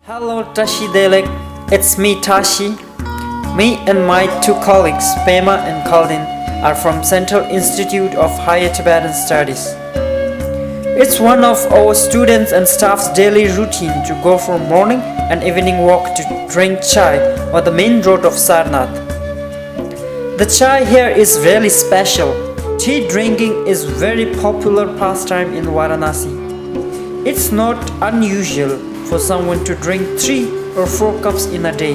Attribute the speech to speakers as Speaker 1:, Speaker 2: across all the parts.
Speaker 1: Hello Tashi Delek, it's me Tashi. Me and my two colleagues Pema and Kaldin are from Central Institute of Higher Tibetan Studies. It's one of our students and staff's daily routine to go for morning and evening walk to drink chai on the main road of Sarnath. The chai here is really special. Tea drinking is very popular pastime in Varanasi. It's not unusual for someone to drink 3 or 4 cups in a day.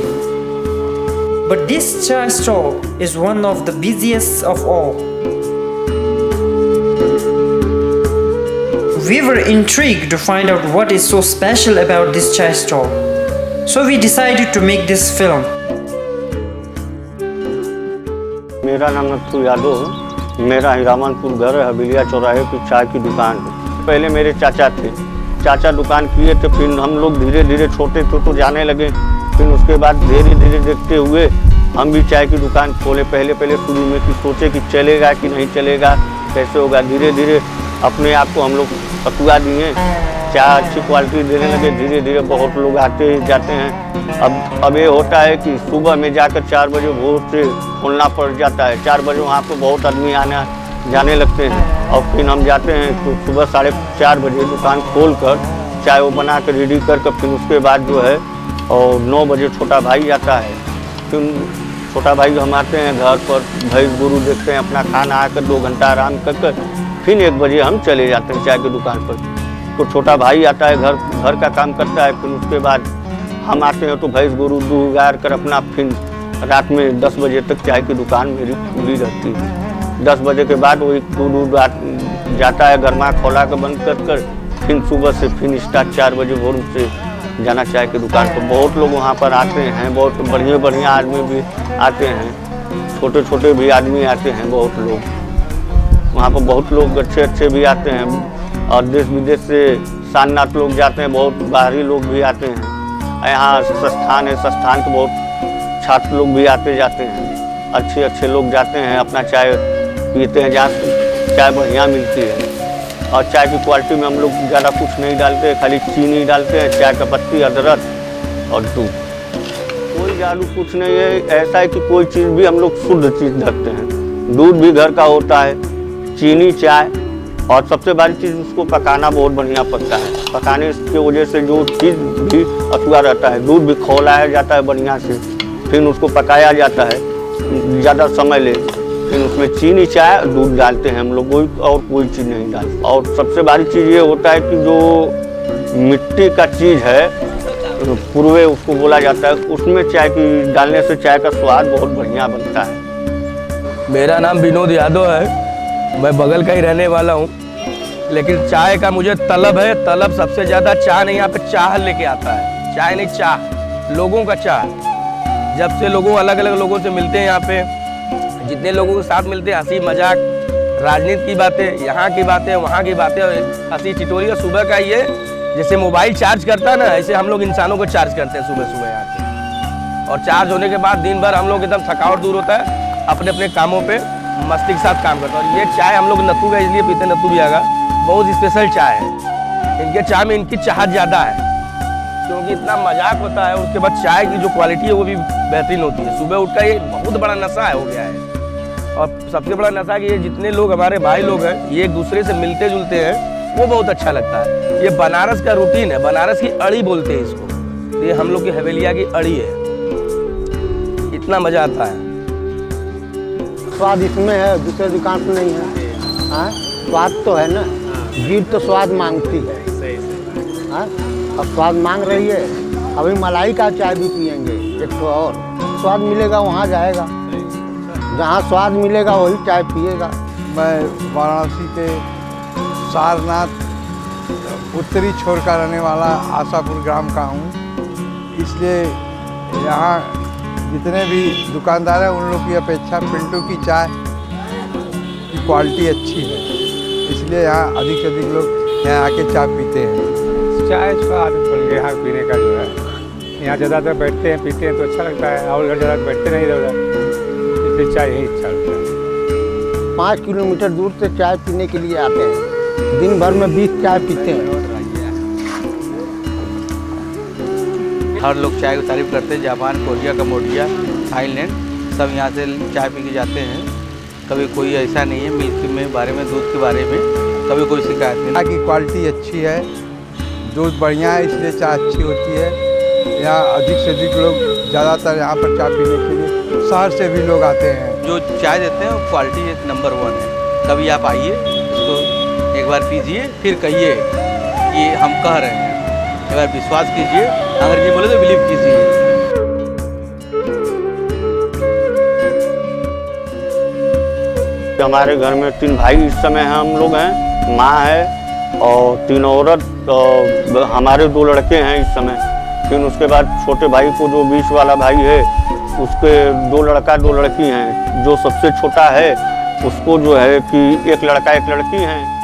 Speaker 1: But this chai stall is one of the busiest of all. We were intrigued to find out what is so special about this chai stall. So we decided to make this film.
Speaker 2: मेरा नाम नथु यादव, मेरा हिरामनपुर घर है, हवेलिया चौराहे की चाय की दुकान है। पहले मेरे चाचा थे, चाचा दुकान किए थे, फिर हम लोग धीरे धीरे छोटे थे तो जाने लगे, फिर उसके बाद धीरे धीरे देखते हुए हम भी चाय की दुकान खोले। पहले शुरू में कि सोचे कि चलेगा कि नहीं चलेगा, कैसे होगा। धीरे धीरे अपने आप को हम लोग पकुआ दिए, चाय अच्छी क्वालिटी देने लगे। धीरे धीरे बहुत लोग आते जाते हैं। अब ये होता है कि सुबह में जाकर 4 बजे भोर से खोलना पड़ जाता है। 4 बजे वहाँ पर बहुत आदमी आना जाने लगते हैं और फिर हम जाते हैं तो सुबह 4:30 बजे दुकान खोल कर चाय वो बना कर रेडी करके फिर उसके बाद जो है और 9 बजे छोटा भाई आता है। फिर छोटा भाई हम आते हैं घर पर, भैंस गुरु देखते हैं, अपना खाना आकर 2 घंटा आराम कर फिर 1 बजे हम चले जाते हैं चाय की दुकान पर। तो छोटा भाई आता है, घर का काम करता है। फिर उसके बाद हम आते हैं तो भैंस गुरु दूध गार कर अपना फिर रात में 10 बजे तक चाय की दुकान मेरी खुली रहती है। 10 बजे के बाद वही दूध जाता है, गर्मा खोला कर बंद कर फिर सुबह से फिर स्टार्ट 4 बजे भोर से जाना चाय की दुकान पर। बहुत लोग वहाँ पर आते हैं, बहुत बढ़िया आदमी भी आते हैं, छोटे भी आदमी आते हैं। बहुत लोग वहाँ पर, बहुत लोग अच्छे भी आते हैं और देश विदेश से सारनाथ लोग जाते हैं, बहुत बाहरी लोग भी आते हैं। यहाँ संस्थान है, संस्थान के बहुत छात्र लोग भी आते जाते हैं। अच्छे लोग जाते हैं, अपना चाय पीते हैं, जहाँ चाय बढ़िया मिलती है। और चाय की क्वालिटी में हम लोग ज़्यादा कुछ नहीं डालते, खाली चीनी डालते हैं, चाय का पत्ती, अदरक और दूध। कोई जादू कुछ नहीं है, ऐसा है कि कोई चीज़ भी हम लोग शुद्ध चीज़ रखते हैं। दूध भी घर का होता है, चीनी, चाय और सबसे बड़ी चीज़ उसको पकाना बहुत बढ़िया पड़ता है। पकाने की वजह से जो चीज़ भी अथुआ रहता है, दूध भी खौलाया जाता है बढ़िया से, फिर उसको पकाया जाता है ज़्यादा समय ले, फिर उसमें चीनी, चाय, दूध डालते हैं हम लोग, और कोई चीज़ नहीं डालते। और सबसे बड़ी चीज़ ये होता है कि जो मिट्टी का चीज़ है, पूर्वे उसको बोला जाता है, उसमें चाय की डालने से चाय का स्वाद बहुत बढ़िया बनता है।
Speaker 3: मेरा नाम विनोद यादव है, मैं बगल का ही रहने वाला हूँ, लेकिन चाय का मुझे तलब है। तलब सबसे ज़्यादा चाय नहीं, यहाँ पे चाह लेके आता है, चाय नहीं चाह, लोगों का चाह। जब से लोगों अलग अलग लोगों से मिलते हैं, यहाँ पे जितने लोगों के साथ मिलते हैं, हंसी मजाक, राजनीति की बातें, यहाँ की बातें, वहाँ की बातें, हंसी टिटोरी। और सुबह का ये जैसे मोबाइल चार्ज करता है ना, ऐसे हम लोग इंसानों को चार्ज करते हैं सुबह यहाँ पे। और चार्ज होने के बाद दिन भर हम लोग एकदम थकावट दूर होता है, अपने अपने कामों पे मस्ती के साथ काम करते हैं। और ये चाय हम लोग नत्थु का इसलिए पीते हैं, नत्थु भी आगा बहुत स्पेशल चाय है। इनके चाय में इनकी चाहत ज़्यादा है, क्योंकि इतना मजाक होता है। उसके बाद चाय की जो क्वालिटी है वो भी बेहतरीन होती है। सुबह उठकर ये बहुत बड़ा नशा हो गया है। और सबसे बड़ा नशा कि ये जितने लोग हमारे भाई लोग हैं, ये एक दूसरे से मिलते जुलते हैं, वो बहुत अच्छा लगता है। ये बनारस का रूटीन है, बनारस की अड़ी बोलते हैं इसको, तो ये हम लोग की हवेलिया की अड़ी है। इतना मज़ा आता है।
Speaker 4: स्वाद इसमें है, दूसरे दुकान पे नहीं है। हाँ, स्वाद तो है ना, जीभ तो स्वाद मांगती है। हाँ, अब स्वाद मांग रही है। अभी मलाई का चाय भी पियेंगे, एक तो और स्वाद मिलेगा वहाँ जाएगा, जहाँ स्वाद मिलेगा वही चाय पिएगा।
Speaker 5: मैं वाराणसी के सारनाथ उत्तरी छोर का रहने वाला आशापुर ग्राम का हूँ, इसलिए यहाँ जितने भी दुकानदार हैं उन लोग की अपेक्षा पिंटू की चाय की क्वालिटी अच्छी है, इसलिए यहाँ अधिक से अधिक लोग यहाँ आके चाय पीते हैं।
Speaker 6: चाय का आदत बन गया यहाँ पीने का, जो है यहाँ ज़्यादातर बैठते हैं पीते हैं तो अच्छा लगता है, और घर ज़्यादा बैठते नहीं इधर, इसलिए चाय यही अच्छा लगता है।
Speaker 4: 5 किलोमीटर दूर से चाय पीने के लिए आते हैं, दिन भर में 20 चाय पीते हैं।
Speaker 3: हर लोग चाय की तारीफ़ करते हैं। जापान, कोरिया, कम्बोडिया, थाईलैंड सब यहाँ से चाय पी के जाते हैं। कभी कोई ऐसा नहीं है मिल्क में बारे में, दूध के बारे में कभी कोई शिकायत नहीं।
Speaker 5: चाय की क्वालिटी अच्छी है, दूध बढ़िया है, इसलिए चाय अच्छी होती है। यहाँ अधिक से अधिक लोग ज़्यादातर यहाँ पर चाय पीने के लिए शहर से भी लोग आते हैं।
Speaker 3: जो चाय देते हैं वो क्वालिटी एक नंबर 1 है। कभी आप आइए, इसको एक बार पीजिए, फिर कहिए कि हम कह रहे हैं। एक बार विश्वास कीजिए, अगर ये बोले तो बिलीव कीजिए।
Speaker 2: हमारे घर में 3 भाई इस समय हम लोग हैं, माँ है और 3 औरत, हमारे 2 लड़के हैं इस समय। फिर उसके बाद छोटे भाई को, जो 20 वाला भाई है, उसके 2 लड़का 2 लड़की हैं। जो सबसे छोटा है उसको जो है कि 1 लड़का 1 लड़की हैं।